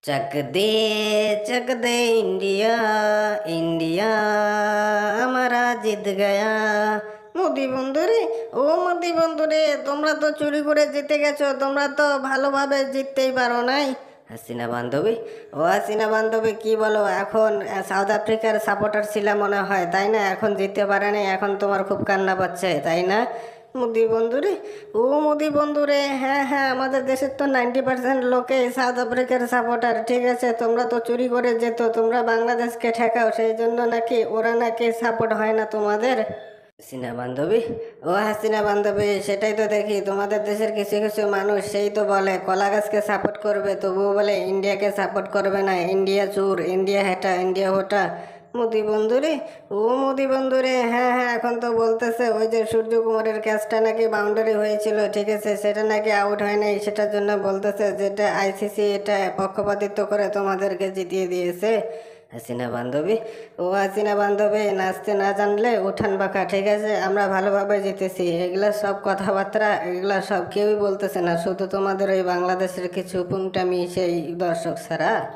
चक दे India India हमारा জিত গয়া। মোদি বন্ধুরে, ও মোদি বন্ধুরে, তোমরা তো চুরি করে জিতে গেছো, তোমরা তো ভালোভাবে জিততেই পারো নাই। হাসিনা বান্ধবী, ও হাসিনা বান্ধবী কি বলো, এখন সাউথ আফ্রিকার সাপোর্টার ছিলাম মনে হয়, তাই না? এখন জিততে পারে নাই, এখন তোমার খুব কান্না পাচ্ছে, তাই না? মোদি বন্ধুরে, ও মোদি বন্ধুরে, হ্যাঁ হ্যাঁ, আমাদের দেশের তো 90% লোকে সাউথ আফ্রিকার সাপোর্টার। ঠিক আছে, তোমরা তো চুরি করে যেত, তোমরা বাংলাদেশকে ঠেকাও, সেই জন্য নাকি ওরা নাকি সাপোর্ট হয় না তোমাদের। হাসিনা বান্ধবী, ও হাসিনা বান্ধবী, সেটাই তো দেখি তোমাদের দেশের কিছু কিছু মানুষ সেই তো বলে কলা গাছকে সাপোর্ট করবে, তবুও বলে ইন্ডিয়াকে সাপোর্ট করবে না, ইন্ডিয়া চোর, ইন্ডিয়া হেটা, ইন্ডিয়া হোটা। মোদি বন্ধুরে, ও মোদি বন্ধুরে, হ্যাঁ হ্যাঁ, এখন তো বলতেছে ওই যে সূর্যকুমারের ক্যাচটা নাকি বাউন্ডারি হয়েছিল, ঠিক আছে, সেটা নাকি আউট হয় নাই, সেটার জন্য বলতেছে যেটা আইসিসি এটা পক্ষপাতিত্ব করে তোমাদেরকে জিতিয়ে দিয়েছে। হাসিনা বান্ধবী, ও হাসিনা বান্ধবী, নাচতে না জানলে উঠান বাঁকা, ঠিক আছে, আমরা ভালোভাবে জিতেছি, এগুলা সব কথাবার্তা এগুলা সব কেউই বলতেছে না, শুধু তোমাদের ওই বাংলাদেশের কিছু পুংটামি সেই দর্শক ছাড়া।